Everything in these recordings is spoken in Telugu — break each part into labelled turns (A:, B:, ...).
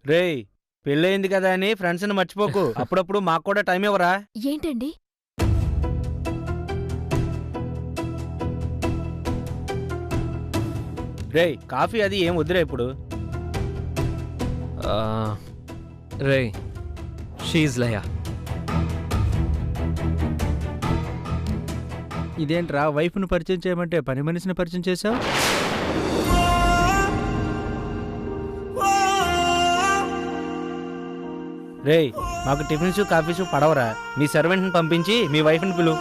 A: రేయ్ పెళ్ళయింది కదా అని ఫ్రెండ్స్ ని మర్చిపోకు. అప్పుడప్పుడు మాకు కూడా టైం ఇవ్వరా?
B: ఏంటండి?
A: రేయ్ కాఫీ అది ఏం వద్దురా ఇప్పుడు.
C: రే షీజ్ లయ.
D: ఇదేంట్రా వైఫ్ను పరిచయం చేయమంటే పని మనిషిని పరిచయం చేశావు?
A: రేయ్ మాకు టిఫిన్స్ కాఫీస్ పడవరా? మీ సర్వెంట్ని పంపించి మీ వైఫ్ని పిలు.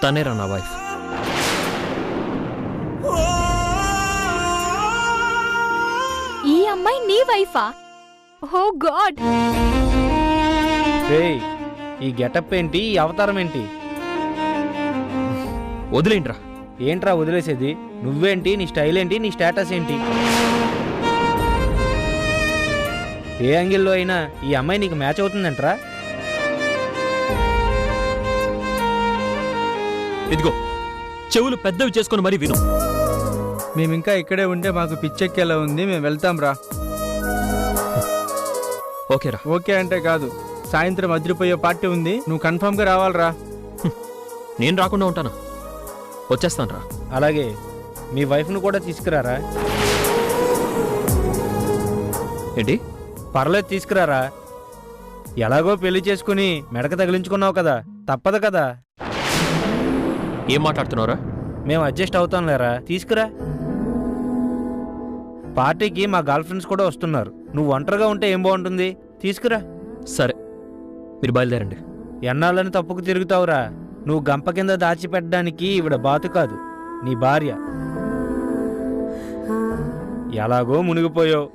C: తనేరా నా వైఫ్.
B: ఈ అమ్మాయి నీ వైఫా? ఓ గాడ్.
A: రేయ్ ఈ గెటప్ ఏంటి, ఈ అవతారం ఏంటి?
C: వదిలేంట్రా.
A: ఏంట్రా వదిలేసేది? నువ్వేంటి, నీ స్టైల్ ఏంటి, నీ స్టేటస్ ఏంటి? ఏ యాంగిల్లో అయినా ఈ అమ్మాయి నీకు మ్యాచ్ అవుతుందంట్రా?
C: ఇదిగో చెవులు పెద్దవి చేసుకుని మరీ విను.
D: మేమింకా ఇక్కడే ఉంటే మాకు పిచ్చెక్కేలా ఉంది. మేము వెళ్తాం రా.
C: ఓకేరా.
D: ఓకే అంటే కాదు, సాయంత్రం అదిరిపోయే పార్టీ ఉంది, నువ్వు కన్ఫర్మ్గా రావాలరా.
C: నేను రాకుండా ఉంటాను, వచ్చేస్తాను రా.
A: అలాగే మీ వైఫ్ను కూడా తీసుకురారా.
C: ఏంటి?
A: పర్లేదు తీసుకురారా. ఎలాగో పెళ్లి చేసుకుని మెడక తగిలించుకున్నావు కదా, తప్పదు కదా.
C: ఏం మాట్లాడుతున్నావురా?
A: మేము అడ్జస్ట్ అవుతాం లేరా, తీసుకురా. పార్టీకి మా గర్ల్ ఫ్రెండ్స్ కూడా వస్తున్నారు. నువ్వు ఒంటరిగా ఉంటే ఏం బాగుంటుంది, తీసుకురా.
C: సరే మీరు బయలుదేరండి.
A: ఎన్నాళ్ళని తప్పుకు తిరుగుతావురా? నువ్వు గంప కింద దాచిపెట్టడానికి ఈవిడ బాతు కాదు, నీ భార్య. ఎలాగో మునిగిపోయావు,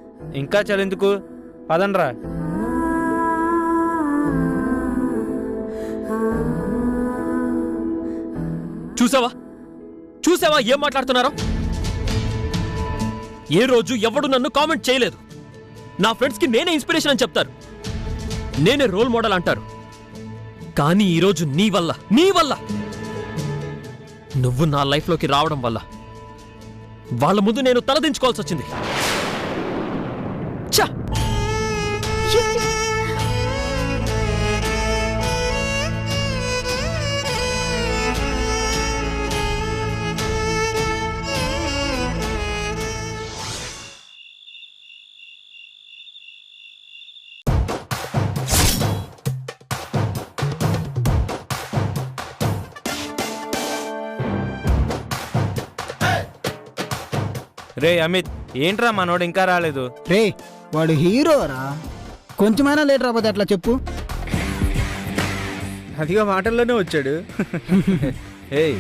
A: ఇంకా చలెందుకు, పదండ్రా.
C: చూసావా ఏం మాట్లాడుతున్నారో? ఏ రోజు ఎవడు నన్ను కామెంట్ చేయలేదు. నా ఫ్రెండ్స్కి నేనే ఇన్స్పిరేషన్ అని చెప్తారు, నేనే రోల్ మోడల్ అంటారు. కానీ ఈరోజు నీ వల్ల నువ్వు నా లైఫ్లోకి రావడం వల్ల వాళ్ళ ముందు నేను తలదించుకోవాల్సి వచ్చింది. ఛ!
A: రే అమిత్, ఏంట్రా మనోడు ఇంకా రాలేదు?
E: రే వాడు హీరోరా, కొంచెమైనా లేట్ రాబోతే అట్లా చెప్పు.
D: అదిగా మాటల్లోనే వచ్చాడు.
A: ఏయ్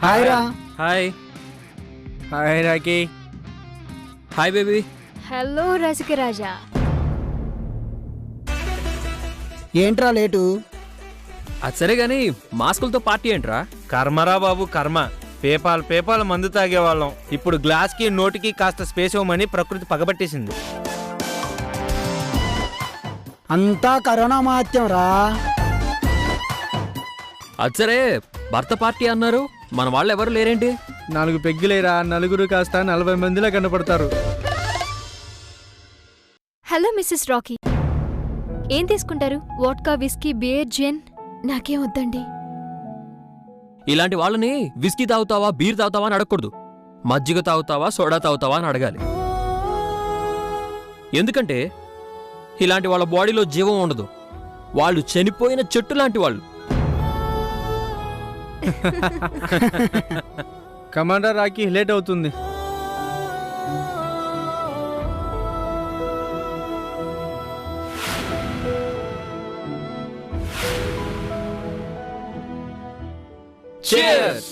E: హాయ్ రా.
C: Hi.
D: Hi Rocky.
C: Hi baby.
B: Hello Rasikaraja.
E: ఏంట్రా లేటు?
C: అది సరే గాని మాస్కులతో పార్టీ ఏంట్రా?
A: కర్మరా బాబు కర్మ. పేపాల్ మందు తాగేవాళ్ళం, ఇప్పుడు గ్లాస్కి నోటికి కాస్త స్పేస్ ఇవ్వమని ప్రకృతి పగబట్టేసింది.
E: అంతా కరోనా మహత్యం రా.
C: అది సరే భర్త పార్టీ అన్నారు, మన వాళ్ళు ఎవరు లేరేంటి?
D: 4 పెగ్గులేరా, నలుగురు కాస్త 40 మందిలా కనపడతారు.
B: హలో మిస్సెస్ రాకీ, ఏం తీసుకుంటారు? వోడ్కా, విస్కీ, బియర్, జిన్? నాకేం వద్దండి.
C: ఇలాంటి వాళ్ళని విస్కీ తాగుతావా, బీర్ తాగుతావా అని అడగకూడదు. మజ్జిగ తాగుతావా, సోడా తాగుతావా అని అడగాలి. ఎందుకంటే ఇలాంటి వాళ్ళ బాడీలో జీవం ఉండదు, వాళ్ళు చనిపోయిన చెట్టు లాంటి వాళ్ళు.
D: కమాండర్ రాకీ, లేట్ అవుతుంది.
C: Cheers!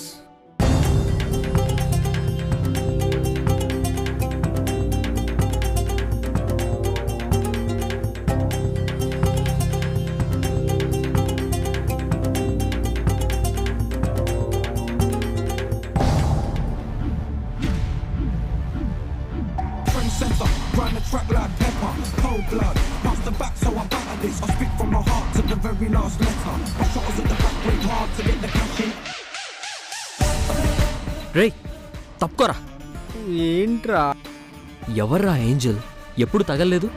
F: Track like pepper, cold blood, past the back, so I batter this. I speak from my heart to the very
C: రేయ్ తప్పుకోరా.
D: ఏంట్రా?
C: ఎవర్రా ఏంజల్? ఎప్పుడు తగల్లేదు.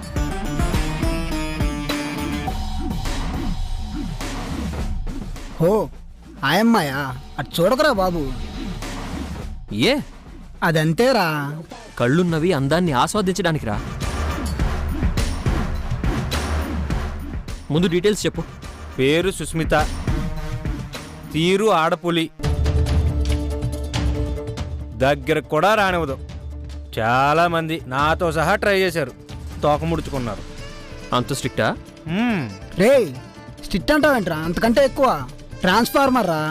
E: హో ఆయమ్మాయా, అటు చూడకరా బాబు.
C: ఏ
E: అదంతేరా.
C: కళ్ళున్నవి అందాన్ని ఆస్వాదించడానికి రా. ముందు డీటెయిల్స్ చెప్పు.
A: పేరు సుస్మిత, తీరు ఆడపులి, దగ్గర కూడా రానివ్వదు. చాలా మంది నాతో సహా ట్రై చేశారు, తోక ముడుచుకున్నారు.
C: అంత స్ట్రిక్టా?
E: రే స్ట్రిక్ట్ అంటావేంట్రా? అంతకంటే ఎక్కువ ట్రాన్స్ఫార్మర్ రా.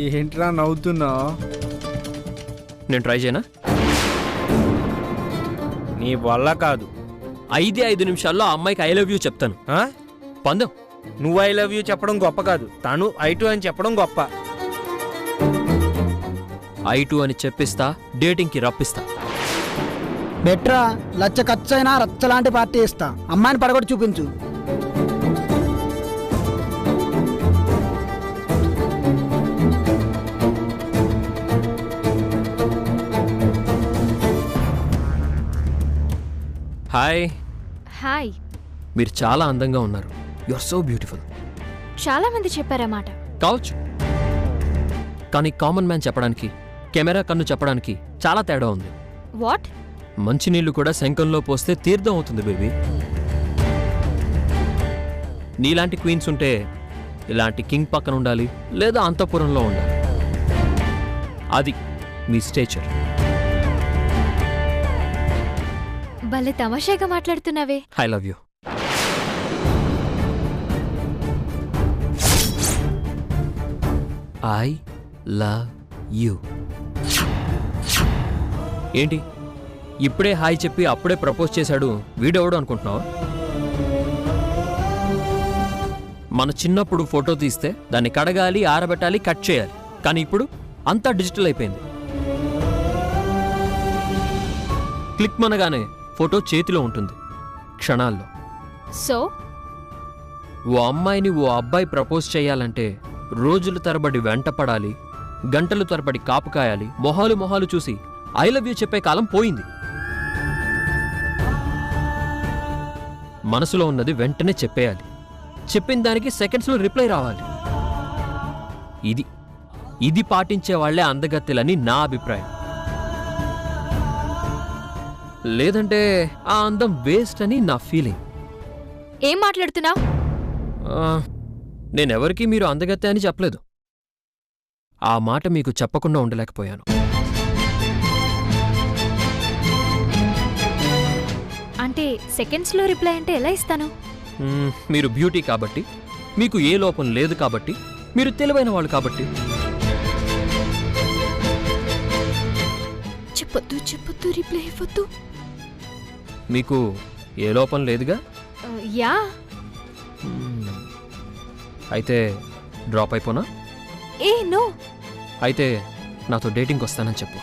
D: ఏంట్రా నవ్వుతున్నావు?
C: నేను ట్రై చేయనా?
A: నీ వల్ల కాదు.
C: 5 నిమిషాల్లో ఆ అమ్మాయికి ఐ లవ్ యూ చెప్తాను.
A: ఆ?
C: పందెం.
A: నువ్వు ఐ లవ్ యూ చెప్పడం గొప్ప కాదు, తను I2 అని చెప్పడం గొప్ప.
C: I2 అని చెప్పిస్తా, డేటింగ్కి రప్పిస్తా.
E: బెట్రా, లచ్చ ఖర్చైనా రచ్చలాంటి పార్టీ ఇస్తా. అమ్మాయిని పడగొట్టి చూపించు.
C: హాయ్.
B: హాయ్.
C: మీరు చాలా అందంగా ఉన్నారు. You are so beautiful.
B: చాలా మంది చెప్పారన్నమాట.
C: కావచ్చు, కానీ కామన్ మ్యాన్ చెప్పడానికి, కెమెరా కన్ను చెప్పడానికి చాలా తేడా ఉంది.
B: వాట్?
C: మంచినీళ్లు కూడా శంఖంలో పోస్తే తీర్థం అవుతుంది బేబీ. నీలాంటి క్వీన్స్ ఉంటే ఇలాంటి కింగ్ పక్కన ఉండాలి, లేదా అంతఃపురంలో ఉండాలి. అది మీ స్టేచర్.
B: భలే తమాషాగా మాట్లాడుతున్నావే.
C: I love you. I love you. ఏంటి ఇప్పుడే హాయ్ చెప్పి అప్పుడే ప్రపోజ్ చేశాడు వీడెవడు అనుకుంటున్నావా? మన చిన్నప్పుడు ఫోటో తీస్తే దాన్ని కడగాలి, ఆరబెట్టాలి, కట్ చేయాలి. కానీ ఇప్పుడు అంతా డిజిటల్ అయిపోయింది. క్లిక్ మనగానే ఫోటో చేతిలో ఉంటుంది, క్షణాల్లో.
B: సో
C: ఓ అమ్మాయిని ఓ అబ్బాయి ప్రపోజ్ చేయాలంటే రోజుల తరబడి వెంటపడాలి, గంటలు తరబడి కాపు కాయాలి, మొహాలు చూసి ఐ లవ్ యూ చెప్పే కాలం పోయింది. మనసులో ఉన్నది వెంటనే చెప్పేయాలి, చెప్పిన దానికి సెకండ్స్లో రిప్లై రావాలి. ఇది పాటించే వాళ్లే అందగత్తెలని నా అభిప్రాయం. లేదంటే ఆ అందం వేస్ట్ అని నా ఫీలింగ్.
B: ఏం మాట్లాడుతున్నావు?
C: నేనెవరికీ మీరు అందగత్తె అని చెప్పలేదు. ఆ మాట మీకు చెప్పకుండా ఉండలేకపోయాను.
B: అంటే సెకండ్స్లో రిప్లై అంటే ఎలా ఇస్తాను?
C: మీరు బ్యూటీ కాబట్టి, మీకు ఏ లోపం లేదు కాబట్టి, మీరు తెలివైన వాళ్ళు కాబట్టి.
B: చెప్పొద్దు రిప్లై ఇవ్వద్దు.
C: మీకు ఏ లోపం లేదుగా?
B: యా.
C: అయితే డ్రాప్ అయిపోనా?
B: ఏ నో.
C: అయితే నాతో డేటింగ్కి వస్తానని చెప్పు.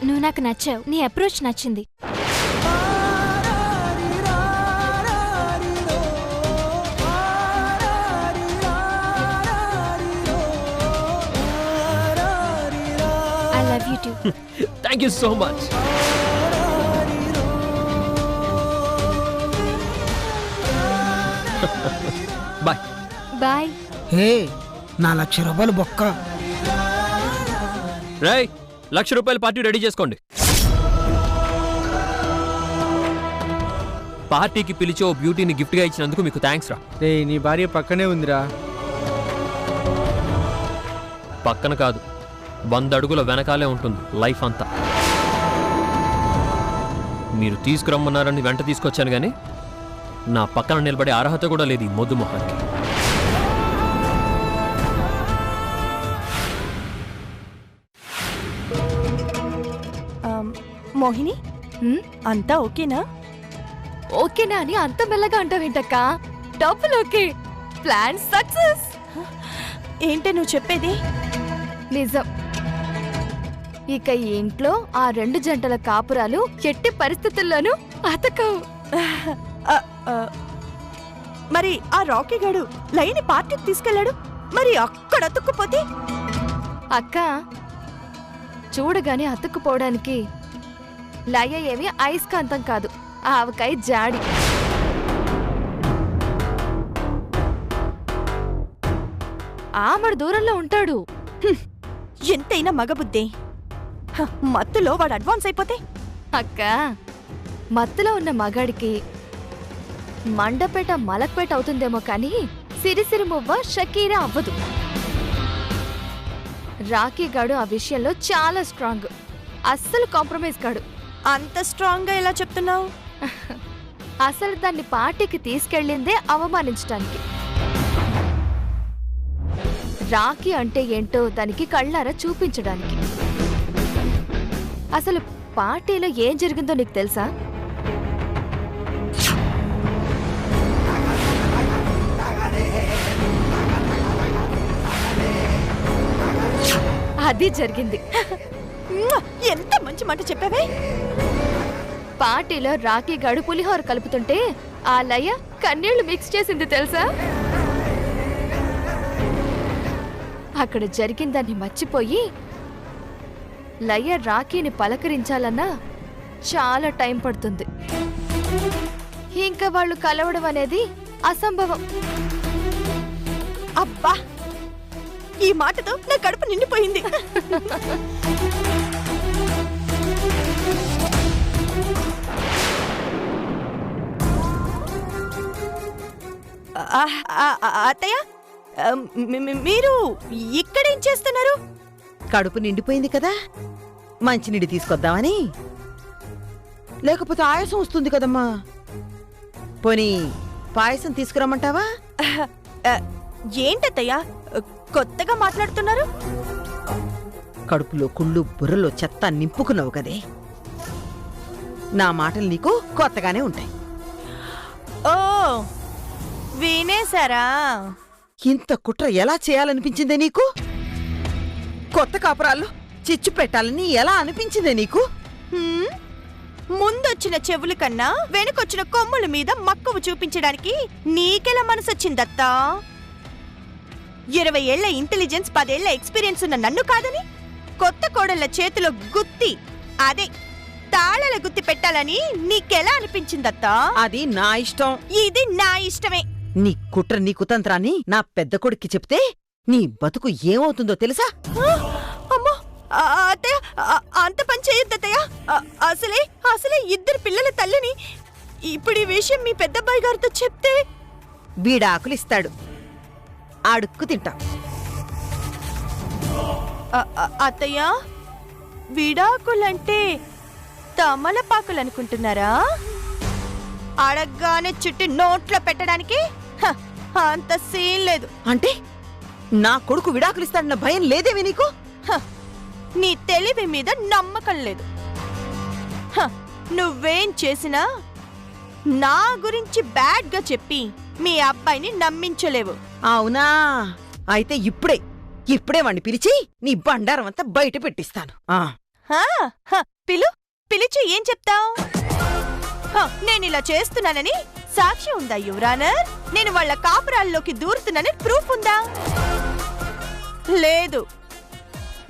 B: నువ్వు నాకు నచ్చావు, నీ అప్రోచ్ నచ్చింది. I love you too.
C: Thank you so much. Bye.
B: Bye.
E: హే, నా ₹1,00,000 బొక్క.
C: రేయ్, ₹1,00,000 పార్టీ రెడీ చేసుకోండి. పార్టీకి పిలిచి ఓ బ్యూటీని గిఫ్ట్గా ఇచ్చినందుకు మీకు థ్యాంక్స్ రా.
D: రే నీ భార్య పక్కనే ఉందిరా.
C: పక్కన కాదు, 100 అడుగుల వెనకాలే ఉంటుంది లైఫ్ అంతా. మీరు తీసుకురమ్మన్నారని వెంట తీసుకొచ్చాను కానీ నా పక్కన నిలబడే అర్హత కూడా లేదు ఈ మొద్దు మొహానికి.
F: మోహిని, అంతా ఓకేనా?
B: ఓకేనా అని అంత మెల్లగా అంటావేంటక్క? డబ్బులు ఓకే, ప్లాన్ సక్సెస్.
F: ఏంటే నువ్వు చెప్పేది?
B: నిజం. ఇక ఈ ఇంట్లో ఆ 2 జంటల కాపురాలు ఎట్టి పరిస్థితుల్లోనూ అతకవు.
F: ఆ, ఆ, మరి ఆ రాకీ గాడు లైని పార్టీకి తీసుకెళ్లాడు, మరి అక్కడ అతుక్కుపోతే?
B: అక్క, చూడగానే అతుక్కుపోవడానికి లయ ఏమి అయస్కాంతం కాదు, ఆవకాయ జాడి. ఆమడు దూరంలో ఉంటాడు.
F: ఎంతైనా మగబుద్ధే. మత్తులో వాడు అడ్వాన్స్ అయిపోతే?
B: అక్క, మత్తులో ఉన్న మగాడికి మండపేట మలక్పేట అవుతుందేమో కానీ సిరిసిరి మువ్వ షకీరా అవ్వదు. రాకీ గాడు ఆ విషయంలో చాలా స్ట్రాంగ్, అస్సలు కాంప్రమైజ్ కాడు.
F: అంత స్ట్రాంగ్ గా ఎలా చెప్తున్నావు?
B: అసలు దాన్ని పార్టీకి తీసుకెళ్ళిందే అవమానించడానికి. రాఖీ అంటే ఏంటో దానికి కళ్ళారా చూపించడానికి. అసలు పార్టీలో ఏం జరిగిందో నీకు తెలుసా? అది జరిగింది.
F: ఎంత మంచి మాట చెప్పావే.
B: పార్టీలో రాఖీ గాడు పులిహోర కలుపుతుంటే ఆ లయ కన్నీళ్లు మిక్స్ చేసింది తెలుసా? అక్కడ జరిగిందాన్ని మర్చిపోయి లయ రాఖీని పలకరించాలన్నా చాలా టైం పడుతుంది. ఇంకా వాళ్ళు కలవడం అనేది అసంభవం.
F: అబ్బా, ఈ మాటతో నా కడుపు నిండిపోయింది. అత్తయ్య, మీరు ఇక్కడేం చేస్తున్నారు?
G: కడుపు నిండిపోయింది కదా, మంచినీళ్ళు తీసుకొద్దామని. లేకపోతే ఆయాసం వస్తుంది కదమ్మా. పోనీ పాయసం తీసుకురమ్మంటావా?
F: ఏంటత్తయ్య కొత్తగా మాట్లాడుతున్నారు?
G: కడుపులో కుళ్ళు బుర్రలో చెత్త నింపుకున్నావు కదే, నా మాటలు నీకు కొత్తగానే ఉంటాయి.
F: ఓ, వినేశారా?
G: ఇంత కుట్ర ఎలా చేయాలనిపించిందే నీకు? కొత్త కాపురాల్లో చిచ్చు పెట్టాలని ఎలా అనిపించిందే నీకు?
F: ముందొచ్చిన చెవుల కన్నా వెనుకొచ్చిన కొమ్ముల మీద మక్కువ చూపించడానికి నీకెలా మనసొచ్చిందత్తా? 20 ఏళ్ల ఇంటెలిజెన్స్, 10 ఏళ్ల ఎక్స్పీరియన్స్ ఉన్న నన్ను కాదని కొత్త కోడళ్ల చేతిలో గుత్తి, అదే తాళాల గుత్తి పెట్టాలని నీకెలా అనిపించిందత్తా?
G: అది నా ఇష్టం.
F: ఇది నా ఇష్టమే.
G: నీ కుట్ర నీ కుతంత్రాన్ని నా పెద్ద కొడుక్కి చెప్తే నీ బతుకు ఏమవుతుందో తెలుసా?
F: అమ్మో, అత్తయ్య, అంత పని చేయొద్దత్తయ్య. అసలే 2 పిల్లల తల్లిని. ఇప్పుడు ఈ విషయం మీ పెద్దబ్బాయి గారితో చెప్తే
G: వీడాకులిస్తాడు, అడుక్కు తింటా.
F: అత్తయ్య, విడాకులంటే తమలపాకులనుకుంటున్నారా? అడగ్గానే చుట్టి నోట్లో పెట్టడానికి అంత సీన్ లేదు.
G: అంటే నా కొడుకు విడాకులిస్తాడన్న భయం లేదేవి నీకు?
F: నీ తెలివి మీద నమ్మకం లేదు. నువ్వేం చేసినా నా గురించి బ్యాడ్ గా చెప్పి మీ అబ్బాయిని నమ్మించలేవు.
G: అవునా? అయితే ఇప్పుడే వాణ్ణి పిలిచి నీ బండారం అంతా బయట పెట్టిస్తాను.
F: పిలిచి ఏం చెప్తావు? నేనిలా చేస్తున్నానని సాక్ష్యం ఉందా యువరానర్? నేను వాళ్ళ కాపురాల్లోకి దూరుతున్నానని ప్రూఫ్ ఉందా? లేదు.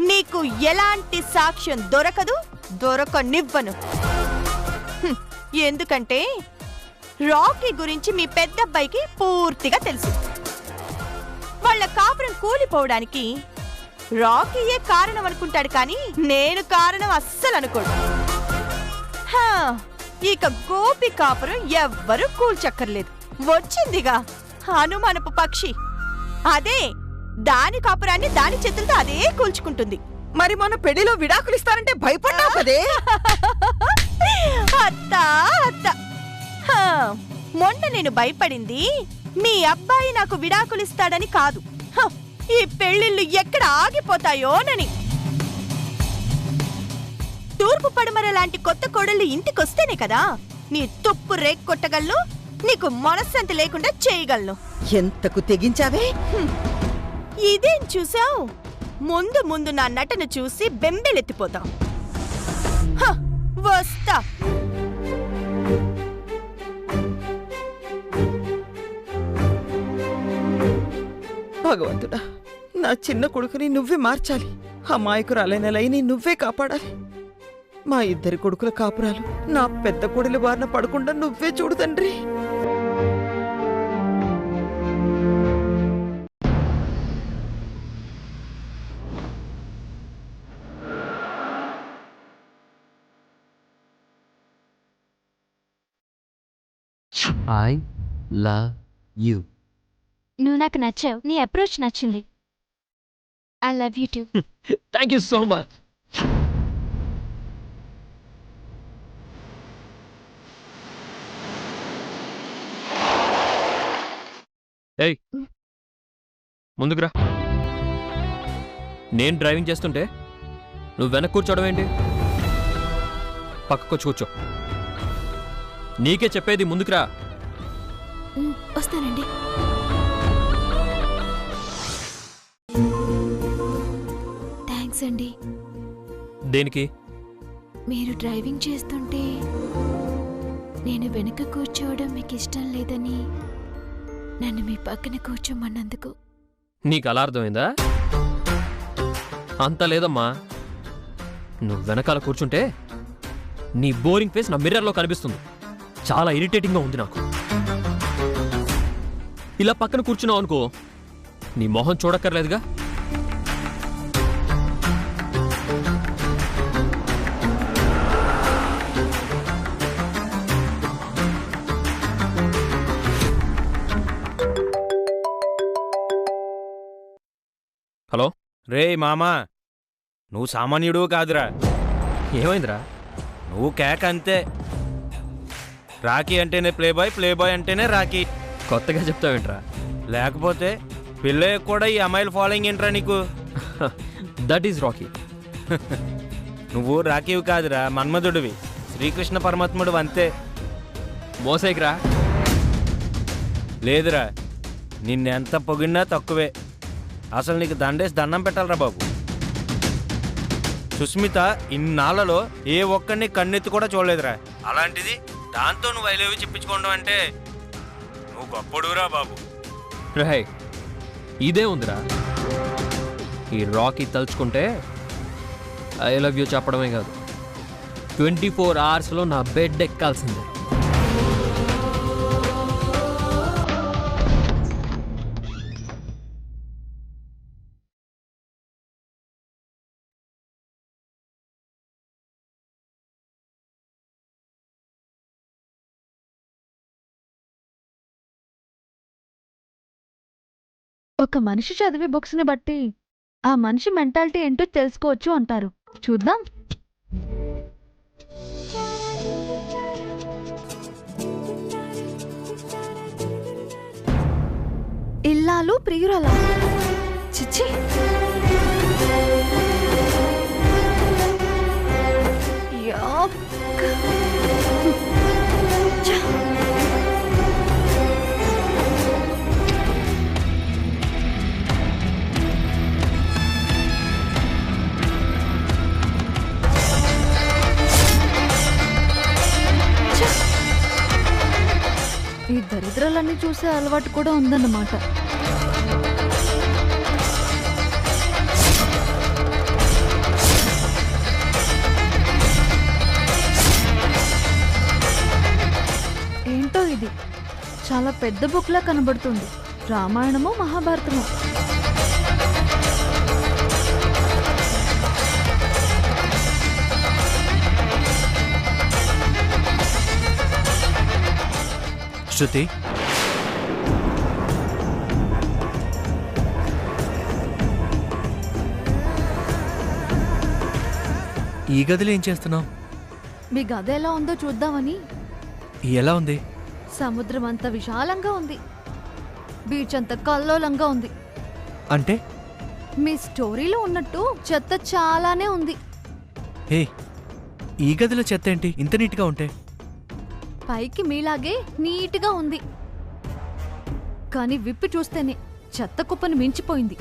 F: నీకు ఎలాంటి సాక్ష్యం దొరకనివ్వను. ఎందుకంటే రాకీ గురించి మీ పెద్దబ్బాయికి పూర్తిగా తెలుసు. వాళ్ళ కాపురం కూలిపోవడానికి రాకీయే కారణం అనుకుంటాడు, కానీ నేను కారణం అస్సలు అనుకోడు. ఇక గోపి కాపురం ఎవ్వరూ కూల్చక్కర్లేదు. వచ్చిందిగా హనుమానపు పక్షి, అదే దాని కాపురాన్ని దాని చేతులతో అదే కూల్చుకుంటుంది.
G: మరి మన పెళ్లిలో విడాకులిస్తారంటే భయపడ్డావు కదే.
F: అత్త, మొన్న నేను భయపడింది మీ అబ్బాయి నాకు విడాకులిస్తాడని కాదు, ఈ పెళ్లిళ్ళు ఎక్కడ ఆగిపోతాయోనని. తూర్పు పడమర లాంటి కొత్త కోడళ్ళు ఇంటికొస్తేనే కదా నీ తుప్పు రేక్ కొట్టగలను, నీకు మనశ్శాంతి లేకుండా చేయగలను.
G: ఎంతకు తెగించావే?
F: ఇదేం చూసావు? ముందు ముందు నా నటన చూసి బెంబెలెత్తిపోతాం. హ, వస్తా.
G: భగవంతుడా, నా చిన్న కొడుకుని నువ్వే మార్చాలి. అమాయకురాలైన లైని నువ్వే కాపాడాలి. మా ఇద్దరి కొడుకుల కాపురాలు నా పెద్ద కొడుల బారిన పడకుండా నువ్వే చూడు తండ్రి.
C: I love you.
B: నువ్వు నాకు నచ్చావు. నీ అప్రోచ్ నచ్చింది. I love you two.
C: Thank you so much. ఏయ్, ముందుకురా. నేను డ్రైవింగ్ చేస్తుంటే నువ్వు వెనక్కి కూర్చోవడం ఏంటి? పక్కకొచ్చి కూర్చో. నీకే చెప్పేది, ముందుకురా.
B: వస్తానండి. థ్యాంక్స్ అండి.
C: దేనికి?
B: మీరు డ్రైవింగ్ చేస్తుంటే నేను వెనుక కూర్చోవడం మీకు ఇష్టం లేదని నన్ను మీ పక్కన కూర్చోమన్నందుకు.
C: నీకు అలా అర్థమైందా? అంత లేదమ్మా. నువ్వు వెనకాల కూర్చుంటే నీ బోరింగ్ ఫేస్ నా మిర్రర్లో కనిపిస్తుంది. చాలా ఇరిటేటింగ్గా ఉంది నాకు. ఇలా పక్కన కూర్చున్నావు అనుకో, నీ మొహం చూడక్కర్లేదుగా. హలో.
A: రే మామా, నువ్వు సామాన్యుడు కాదురా.
C: ఏమైందిరా?
A: నువ్వు కేక అంతే. రాఖీ అంటేనే ప్లేబాయ్, ప్లేబాయ్ అంటేనే రాఖీ.
C: కొత్తగా చెప్తావేంట్రా?
A: లేకపోతే పిల్లయ్య కూడా ఈ అమ్మాయిల ఫాలోయింగ్ ఏంట్రా నీకు?
C: That is Rocky.
A: నువ్వు రాఖీవి కాదురా, మన్మధుడివి. శ్రీకృష్ణ పరమాత్ముడు అంతే.
C: మోసేకిరా.
A: లేదురా, నిన్నెంత పొగిడినా తక్కువే. అసలు నీకు దండేసి దండం పెట్టాలరా బాబు. సుస్మిత ఇన్నాళ్లలో ఏ ఒక్కడిని కన్నెత్తి కూడా చూడలేదురా. అలాంటిది దాంతో నువ్వు ఐలేవి చెప్పించుకోవడం అంటే నువ్వు గొప్పడురా బాబు.
C: రహే, ఇదే ఉందిరా. ఈ రాకీ తలుచుకుంటే ఐ లవ్ యూ చెప్పడమే కాదు, 24 అవర్స్లో నా బెడ్ ఎక్కాల్సిందే.
H: ఒక మనిషి చదివే బుక్స్ని బట్టి ఆ మనిషి మెంటాలిటీ ఏంటో తెలుసుకోవచ్చు అంటారు. చూద్దాం. ఇల్లాలు ప్రియురాలా? చిచ్చి. ఈ దరిద్రాలన్నీ చూసే అలవాటు కూడా ఉందన్నమాట. ఏంటో ఇది చాలా పెద్ద బుక్లా కనబడుతుంది. రామాయణమో మహాభారతమో.
A: శృతి,
I: ఈ గదిలో ఏం చేస్తున్నావు?
H: మీ గది ఎలా ఉందో చూద్దామని.
I: ఎలా ఉంది?
H: సముద్రం అంత విశాలంగా ఉంది. బీచ్ అంత కల్లోలంగా ఉంది.
I: అంటే
H: మీ స్టోరీలో ఉన్నట్టు చెత్త చాలానే ఉంది.
I: హే, ఈ గదిలో చెత్త ఏంటి ఇంత నీట్గా ఉంటే?
H: పైకి మీలాగే నీట్గా ఉంది, కానీ విప్పి చూస్తేనే చెత్త కుప్పని మించిపోయింది.